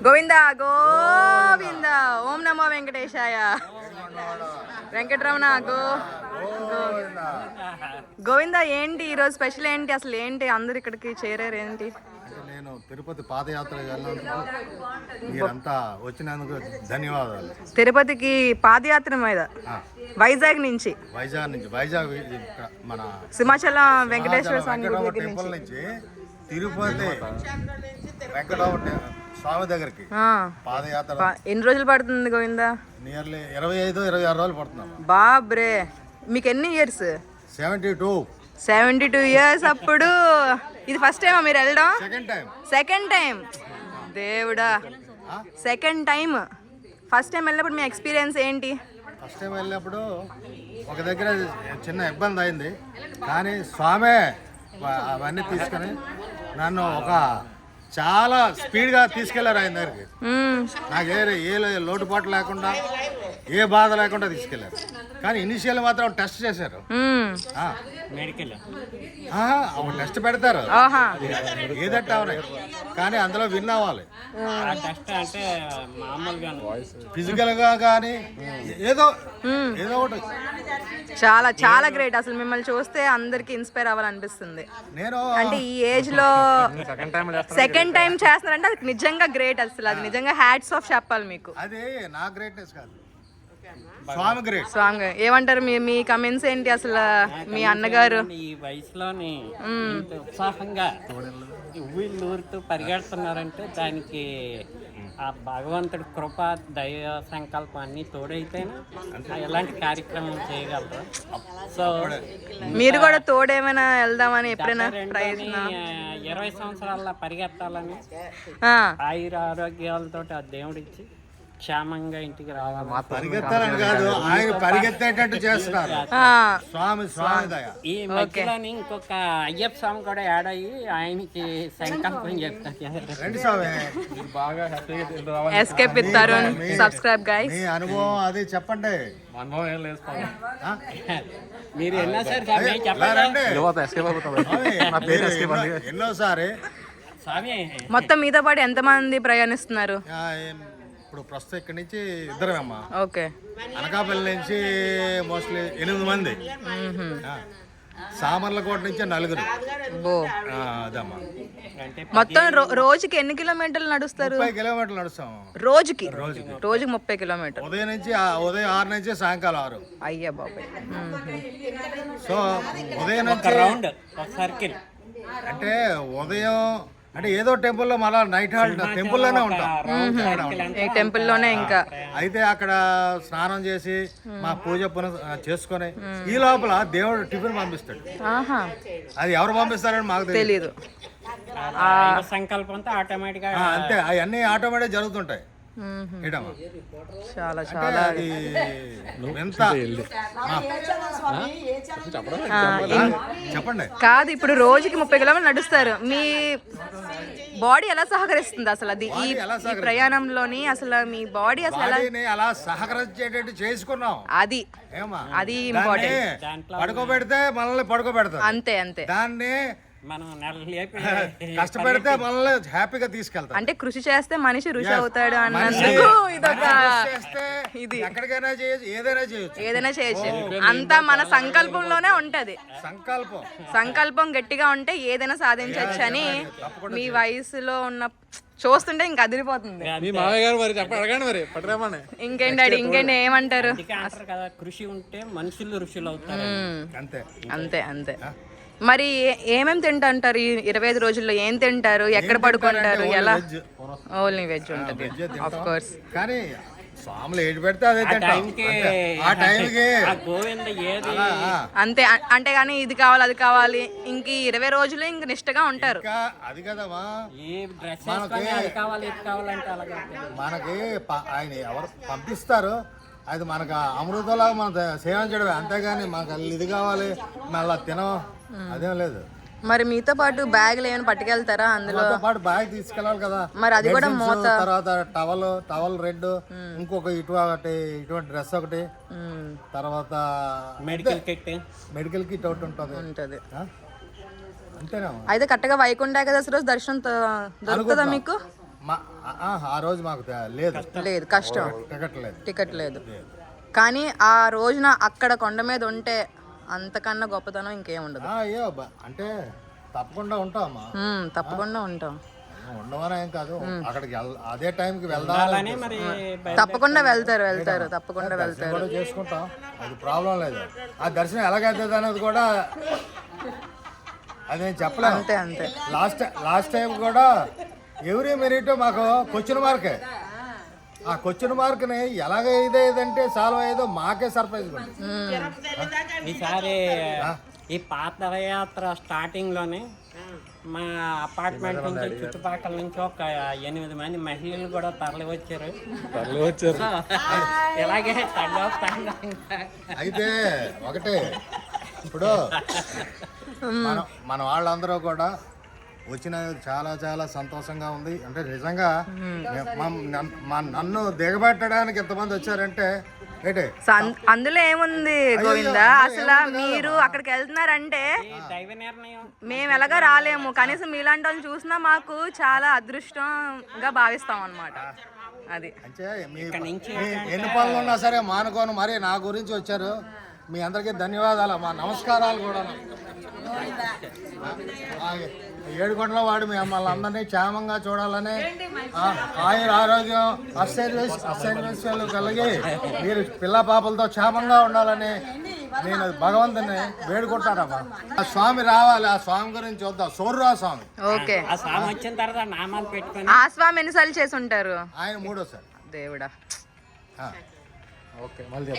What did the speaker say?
గోవింద గోవింద. ఓం నమో వెంకటేశాయ. వెంకటరమణ గోవింద. ఏంటి ఈరోజు స్పెషల్ ఏంటి? అసలు ఏంటి అందరు ఇక్కడికి చేరారు ఏంటి? నేను తిరుపతి పాదయాత్ర మీరంతా వచ్చినందుకు ధన్యవాదాలు. తిరుపతికి పాదయాత్ర మీద వైజాగ్ నుంచి వైజాగ్ మన సింహాచలం వెంకటేశ్వర స్వామి టెంపుల్ నుంచి తిరుపతి వెంకటరమణ స్వామి దగ్గరికి పాదయాత్ర. ఎన్ని రోజులు పడుతుంది గోవింద? నియర్లీ 25-26 రోజులు పడుతున్నాం. బాబ్రే, మీకు ఎన్ని ఇయర్స్? 72 ఇయర్స్. అప్పుడు ఇది ఫస్ట్ టైమా మీరు వెళ్ళడం? Second time. దేవుడా, సెకండ్ టైం. ఫస్ట్ టైం వెళ్ళినప్పుడు మీ ఎక్స్పీరియన్స్ ఏంటి? ఫస్ట్ టైం వెళ్ళినప్పుడు ఒక దగ్గర చిన్న ఇబ్బంది అయింది, కానీ స్వామే అవన్నీ తీసుకొని నన్ను ఒక చాలా స్పీడ్గా తీసుకెళ్లారు ఆయన దగ్గరికి. నాకు ఏ లోటుపాటు లేకుండా ఏ బాధ లేకుండా తీసుకెళ్లారు. కానీ ఇనిషియల్ మాత్రం టెస్ట్ చేశారు. మెడికల్ టెస్ట్ పెడతారు ఏదట్టా ఉన్నాయి, కానీ అందులో విన్ అవ్వాలి. ఫిజికల్ గా కానీ ఏదో ఒకటి. చాలా చాలా గ్రేట్. అసలు మిమ్మల్ని చూస్తే అందరికి ఇన్స్పైర్ అవ్వాలనిపిస్తుంది. నేను అంటే ఈ ఏజ్ లో సెకండ్ టైం చేస్తున్నారంటే అది నిజంగా గ్రేట్. అసలు అది నిజంగా హ్యాట్స్ ఆఫ్ చెప్పాలి మీకు. అది నా గ్రేట్నెస్ కాదు, స్వామి గ్రేట్. స్వామి ఏమంటారు? మీ కమెంట్స్ ఏంటి? అసలు మీ అన్నగారు ఈ వయసులోని ఉత్సాహంగా ఊళ్ళు ఊరుతూ పరిగెడుతున్నారంటే దానికి ఆ భగవంతుడి కృప దైవ సంకల్పం అన్ని తోడైతేనే ఎలాంటి కార్యక్రమం చేయగలరు. సో మీరు కూడా తోడేమైనా వెళ్దామని ఎప్పుడైనా ప్రయత్నం? 20 సంవత్సరాల పరిగెత్తాలని ఆయుర ఆరోగ్యాలతో ఆ దేవుడిచ్చి క్షేమంగా ఇంటికి రావాలి. పరిగెత్తాలని కాదు, ఆయన పరిగెత్తేటట్టు చేస్తున్నారు స్వామి దయ. ఈ మధ్యలోని ఇంకొక అయ్యప్ప స్వామి కూడా యాడ్ అయ్యి ఆయనకి సంకల్పం చెప్తాను. Escape with Tarun. Subscribe guys. మీ అనుభవం అది చెప్పండి. మీరు ఎన్నోసారి ఎన్నోసారి మొత్తం మీతో పాటు ఎంతమంది ప్రయాణిస్తున్నారు? ఇప్పుడు ప్రస్తుతం ఇక్కడి నుంచి ఇద్దరమమ్మా. ఓకే. అనకాపల్లి నుంచి మోస్ట్లీ 8 మంది, సామర్లకోట నుంచి 4. అదమ్మా. మొత్తం రోజుకి ఎన్ని కిలోమీటర్లు నడుస్తారు? 30 కిలోమీటర్లు నడుస్తాము రోజుకి 30 కిలోమీటర్లు. ఉదయం 6 నుంచి సాయంకాలం 6. అయ్యా బాబాయ్. సో ఉదయం నుంచి రౌండ్ సర్కిల్ అంటే ఉదయం అంటే ఏదో టెంపుల్లో మళ్ళా నైట్ హాల్ట్ టెంపుల్లోనే ఉంటాం. టెంపుల్లోనే ఇంకా అయితే అక్కడ స్నానం చేసి మా పూజ చేసుకొని ఈ లోపల దేవుడు టిఫిన్ పంపిస్తాడు. అది ఎవరు పంపిస్తారని మాకు తెలియదు. సంకల్పంతో ఆటోమేటిక్ అంతే, అవన్నీ ఆటోమేటిక్ జరుగుతుంటాయి. చాలా చాలా చెప్పండి. కాదు, ఇప్పుడు రోజుకి 30 కిలోమీటర్లు నడుస్తారు. మీ బాడీ ఎలా సహకరిస్తుంది అసలు? అది ఈ ప్రయాణంలోని అసలు మీ బాడీ అసలు అలా సహకరించేటట్టు చేసుకున్నాం. అది ఇంపార్టెంట్. పడుకోబెడితే మనల్ని పడుకోబెడతాం. అంతే అంతే. దాన్ని మనం కష్టపడితే మనల్ని హ్యాపీగా తీసుకెళ్తాం. అంటే కృషి చేస్తే మనిషి ఋషి అవుతాడు అన్నందుకు ఇది ఏదైనా చేయొచ్చు. అంతా మన సంకల్పంలోనే ఉంటది. సంకల్పం గట్టిగా ఉంటే ఏదైనా సాధించవచ్చు అని మీ వయసులో ఉన్న చూస్తుంటే ఇంకా అదిరిపోతుంది. ఇంకేంటి ఏమంటారు? కృషి ఉంటే మనుషులు ఋషులు అవుతారు. అంతే అంతే. మరి ఏమేమి తింటారు? ఈ 25 రోజుల్లో ఏం తింటారు? ఎక్కడ పడుకుంటారు? ఎలా? ఓన్లీ వెజ్ ఉంటుంది ఆఫ్ కోర్స్. కానీ స్వాములు ఏది పెడితే అదే ఆ టైంకి అంతే. అంటే కానీ ఇది కావాలి అది కావాలి ఇంక 20 రోజులు ఇంక నిష్టగా ఉంటారు. అది కదమ్మా, మనకి ఆయన ఎవరు పంపిస్తారు అది మనకు అమృతంలా మనం సేవించడమే, అంతేగాని మనకు ఇది కావాలి మళ్ళీ తినం అదేం లేదు. మరి మీతో పాటు బ్యాగులు ఏమైనా పట్టుకెళ్తారా? అందులో పాటు బ్యాగ్ తీసుకెళ్ళాలి కదా. మరి అది కూడా మూత, తర్వాత టవల్ రెడ్, ఇంకొక ఇటువంటి డ్రెస్ ఒకటి, తర్వాత మెడికల్ కిట్ ఒకటి ఉంటుంది. అంతేనా? అయితే కరెక్ట్గా వైకుంఠ ఏకాదశి రోజు దర్శనం దొరుకుతుందా మీకు? ఆ రోజు మాకు లేదు, లేదు, కష్టం, టికెట్ లేదు. టికెట్ లేదు. కానీ ఆ రోజున అక్కడ కొండ మీద ఉంటే అంతకన్నా గొప్పతనం ఇంకేం ఉండదు. అయ్యో అంటే తప్పకుండా ఉంటామా, తప్పకుండా ఉంటాం. ఉండవనే ఏం కాదు, అక్కడికి అదే టైంకి వెళ్దామని మరి తప్పకుండా వెళ్తారు తప్పకుండా వెళ్తారు. కూడా చేసుకుంటాం, అది ప్రాబ్లం లేదు. ఆ దర్శనం ఎలాగైతుంది అనేది కూడా అది నేను చెప్పలేను. అంతే అంతే. లాస్ట్ టైం కూడా ఎవ్రీ మినిట్ మాకు క్వశ్చన్ మార్కే. ఆ క్వశ్చన్ మార్క్ని ఎలాగ ఇదేదంటే సాల్వ్ అయ్యేదో మాకే సర్ప్రైజ్ ఉంది. ఈసారి ఈ పాదయాత్ర స్టార్టింగ్ లోనే మా అపార్ట్మెంట్ నుంచి చుట్టుపక్కల నుంచి ఒక 8 మంది మహిళలు కూడా తరలి వచ్చారు. ఇలాగే అయితే ఒకటే, ఇప్పుడు మన వాళ్ళందరూ కూడా వచ్చిన చాలా చాలా సంతోషంగా ఉంది. అంటే నిజంగా నన్ను దిగబెట్టడానికి ఎంతమంది వచ్చారంటే అందులో ఏముంది గోవిందా, అసలు మీరు అక్కడికి వెళ్తున్నారంటే మేము ఎలాగా రాలేము. కనీసం మీలాంటి వాళ్ళు చూసినా మాకు చాలా అదృష్టంగా భావిస్తాం అన్నమాట. అది ఎన్ని పనులు ఉన్నా సరే మానుకోను మరి నా గురించి వచ్చారు. మీ అందరికీ ధన్యవాదాలు, మా నమస్కారాలు కూడా. ఏడుకొండల వాడు మిమ్మల్ని అందరినీ క్షేమంగా చూడాలని, ఆయుర ఆరోగ్యం అష్టైశ్వర్యాలు కలిగి మీరు పిల్ల పాపలతో క్షేమంగా ఉండాలని నేను భగవంతుని వేడుకుంటానమ్మా. ఆ స్వామి రావాలి, ఆ స్వామి గురించి చూద్దాం. సోర్రా స్వామి. ఓకే. ఆ స్వామి వచ్చిన తర్వాత నామాలు పెట్టుకొని ఆ స్వామి ఎన్నిసార్లు చేసి ఉంటారు? ఆయన 3వ సారి. దేవుడా. ఓకే, మళ్ళీ